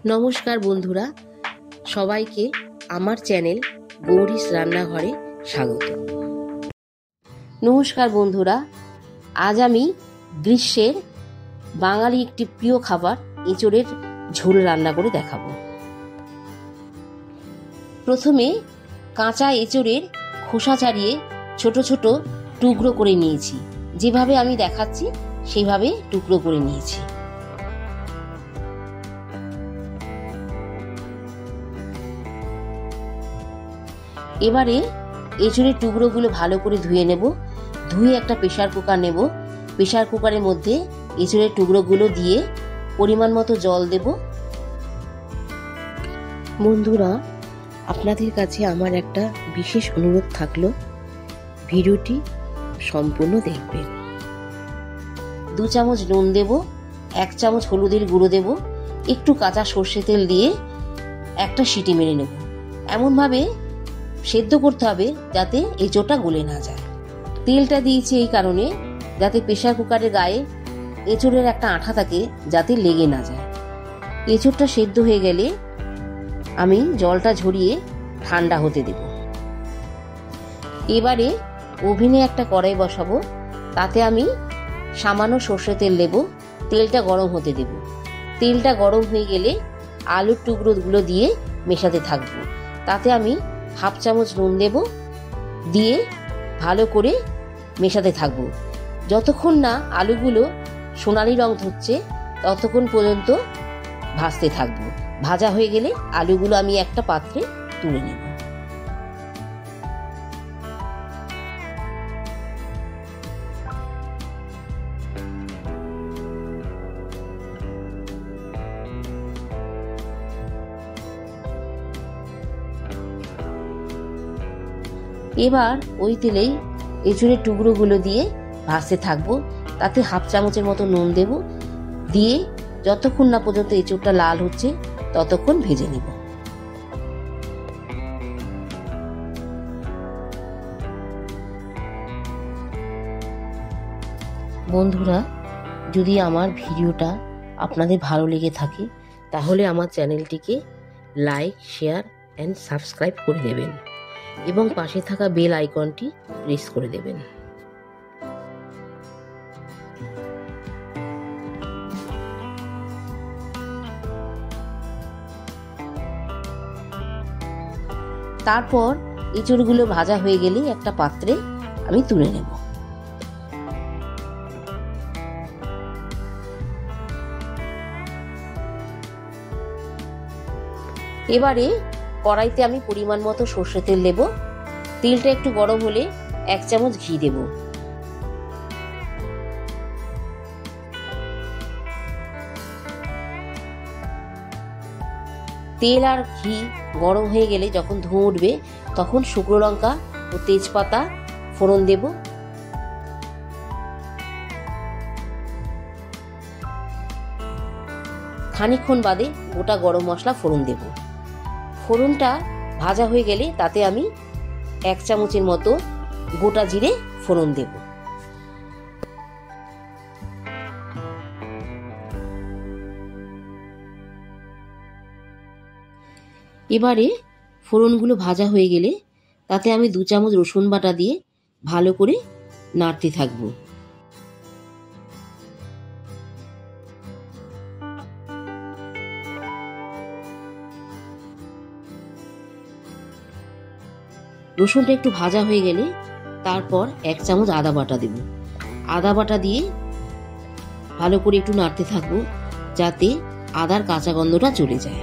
নমস্কার বন্ধুরা, সবাইকে আমার চ্যানেল গৌরীস রান্নাঘরে স্বাগত। নমস্কার বন্ধুরা, আজ আমি গ্রীষ্মের বাঙালি একটি প্রিয় খাবার এঁচোড়ের ঝোল রান্না করে দেখাবো। প্রথমে কাঁচা এঁচোড়ের খোসা ছাড়িয়ে ছোট ছোট টুকরো করে নিয়েছি। যেভাবে আমি দেখাচ্ছি সেইভাবে টুকরো করে নিয়েছি। এবারে এঁচোড়ের টুকরোগুলো ভালো করে ধুয়ে নেব। ধুয়ে একটা প্রেসার কুকার নেব। প্রেসার কুকারের মধ্যে এঁচোড়ের টুকরোগুলো দিয়ে পরিমাণ মতো জল দেব। বন্ধুরা, আপনাদের কাছে আমার একটা বিশেষ অনুরোধ থাকলো, ভিডিওটি সম্পূর্ণ দেখবেন। 2 চামচ নুন দেব, 1 চামচ হলুদের গুঁড়ো দেব, একটু কাঁচা সর্ষে তেল দিয়ে একটা সিটি মেরে নেব। এমনভাবে সেদ্ধ করতে হবে যাতে এঁচোড়টা গলে না যায়। তেলটা দিয়েছি এই কারণে যাতে প্রেসার কুকারের গায়ে এঁচোড়ের একটা আঠা থাকে, যাতে লেগে না যায়। এঁচোড়টা সেদ্ধ হয়ে গেলে আমি জলটা ঝরিয়ে ঠান্ডা হতে দেব। এবারে ওভেনে একটা কড়াই বসাবো। তাতে আমি সামান্য সর্ষে তেল দেব। তেলটা গরম হতে দেব। তেলটা গরম হয়ে গেলে আলুর টুকরোগুলো দিয়ে মেশাতে থাকবো। তাতে আমি 1/2 চামচ নুন দেব, দিয়ে ভালো করে মেশাতে থাকবো। যতক্ষণ না আলুগুলো সোনালি রং ধরছে ততক্ষণ পর্যন্ত ভাজতে থাকবো। ভাজা হয়ে গেলে আলুগুলো আমি একটা পাত্রে তুলে নেব। এবার ওই তেলেই এঁচোড়ের টুকরোগুলো দিয়ে ভাজতে থাকবো। তাতে 1/2 চামচের মতো নুন দেব, দিয়ে যতক্ষণ না পর্যন্ত এঁচোড়টা লাল হচ্ছে ততক্ষণ ভেজে নেব। বন্ধুরা, যদি আমার ভিডিওটা আপনাদের ভালো লেগে থাকে তাহলে আমার চ্যানেলটিকে লাইক, শেয়ার অ্যান্ড সাবস্ক্রাইব করে দেবেন এবং পাশে থাকা বেল আইকনটি প্রেস করে দেবেন। তারপর এঁচোড়গুলো ভাজা হয়ে গেলে একটা পাত্রে আমি তুলে নেব। এবারে কড়াইতে আমি পরিমাণ মতো সর্ষে তেল দেব। তেলটা একটু গরম হলে 1 চামচ ঘি দেব। তেল আর ঘি গরম হয়ে গেলে যখন ধোঁয়া উঠবে তখন শুকনো লঙ্কা ও তেজপাতা ফোড়ন দেব। খানিকক্ষণ বাদে গোটা গরম মশলা ফোড়ন দেব। ফোড়নটা ভাজা হয়ে গেলে তাতে আমি 1 চামচের মতো গোটা জিরে ফোড়ন দেব। এবারে ফোড়নগুলো ভাজা হয়ে গেলে তাতে আমি 2 চামচ রসুন বাটা দিয়ে ভালো করে নাড়তে থাকবো। রসুনটা একটু ভাজা হয়ে গেলে তারপর 1 চামচ আদা বাটা দেব। আদা বাটা দিয়ে ভালো করে একটু নাড়তে থাকবো যাতে আদার কাঁচা গন্ধটা চলে যায়।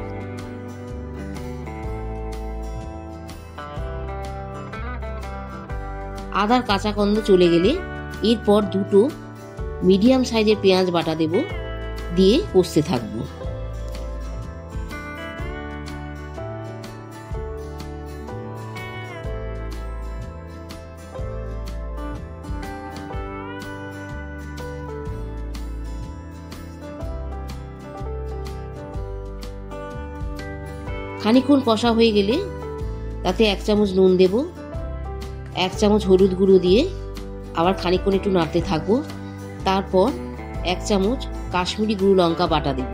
আদার কাঁচা গন্ধ চলে গেলে এরপর 2টো মিডিয়াম সাইজের পেঁয়াজ বাটা দেব, দিয়ে কষতে থাকবো। খানিকক্ষণ কষা হয়ে গেলে তাতে 1 চামচ নুন দেব, 1 চামচ হলুদ গুঁড়ো দিয়ে আবার খানিকক্ষণ একটু নাড়তে থাকবো। তারপর 1 চামচ কাশ্মীরি গুঁড়ো লঙ্কা বাটা দেব।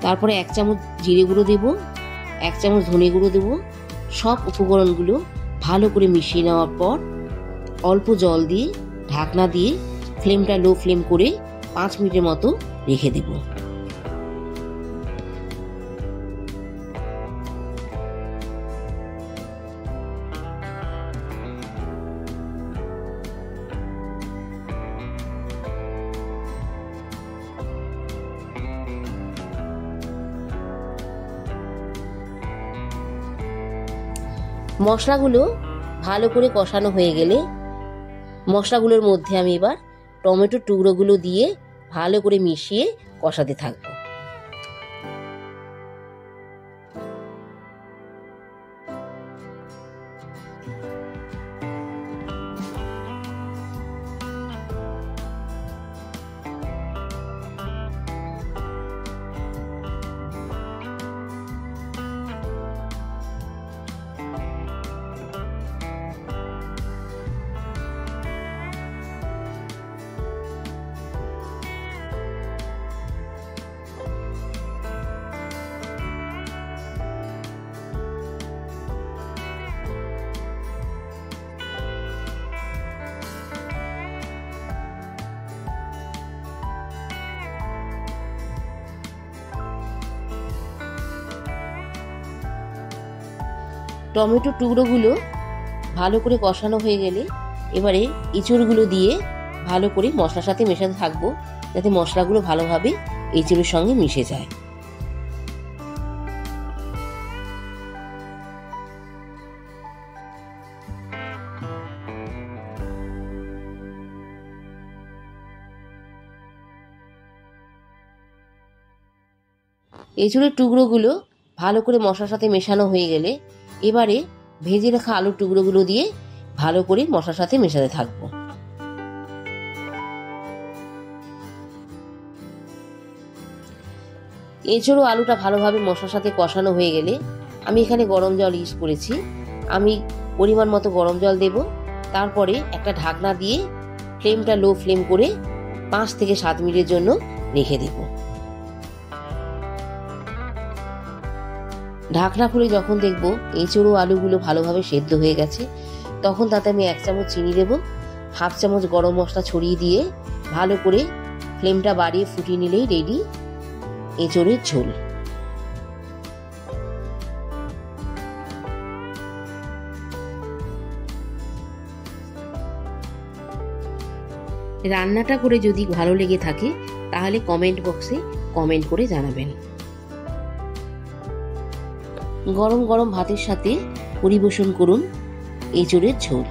তারপরে 1 চামচ জিরে গুঁড়ো দেব, 1 চামচ ধনে গুঁড়ো দেব। সব উপকরণগুলো ভালো করে মিশিয়ে নেওয়ার পর অল্প জল দিয়ে ঢাকনা দিয়ে ফ্লেমটা লো ফ্লেম করে 5 মিনিটের মতো রেখে দেব। মশলাগুলো ভালো করে কষানো হয়ে গেলে মশলাগুলোর মধ্যে আমি এবার টমেটোর টুকরোগুলো দিয়ে ভালো করে মিশিয়ে কষাতে থাকবো। টমেটোর টুকরোগুলো ভালো করে কষানো হয়ে গেলে এবারে এঁচড়গুলো দিয়ে ভালো করে মশলার সাথে মেশাতে থাকবো, যাতে মশলাগুলো ভালোভাবে এঁচড়ের সঙ্গে মিশে যায়। এঁচড়ের টুকরোগুলো ভালো করে মশলার সাথে মেশানো হয়ে গেলে এবারে ভেজে রাখা আলুর টুকরোগুলো দিয়ে ভালো করে মশলার সাথে মেশাতে থাকবো। এঁচড় ও আলুটা ভালোভাবে মশলার সাথে কষানো হয়ে গেলে আমি এখানে গরম জল ইউজ করেছি। আমি পরিমাণ মতো গরম জল দেব। তারপরে একটা ঢাকনা দিয়ে ফ্লেমটা লো ফ্লেম করে 5 থেকে 7 মিনিটের জন্য রেখে দেব। ঢাকনা খুলে যখন দেখব এঁচড় ও আলুগুলো ভালোভাবে সেদ্ধ হয়ে গেছে, তখন তাতে আমি 1 চামচ চিনি দেব, 1/2 চামচ গরম মশলা ছড়িয়ে দিয়ে ভালো করে ফ্লেমটা বাড়িয়ে ফুটিয়ে নিলেই রেডি এঁচড়ের ঝোল। রান্নাটা করে যদি ভালো লেগে থাকে তাহলে কমেন্ট বক্সে কমেন্ট করে জানাবেন। গরম গরম ভাতের সাথে পরিবেশন করুন এঁচড়ের ঝোল।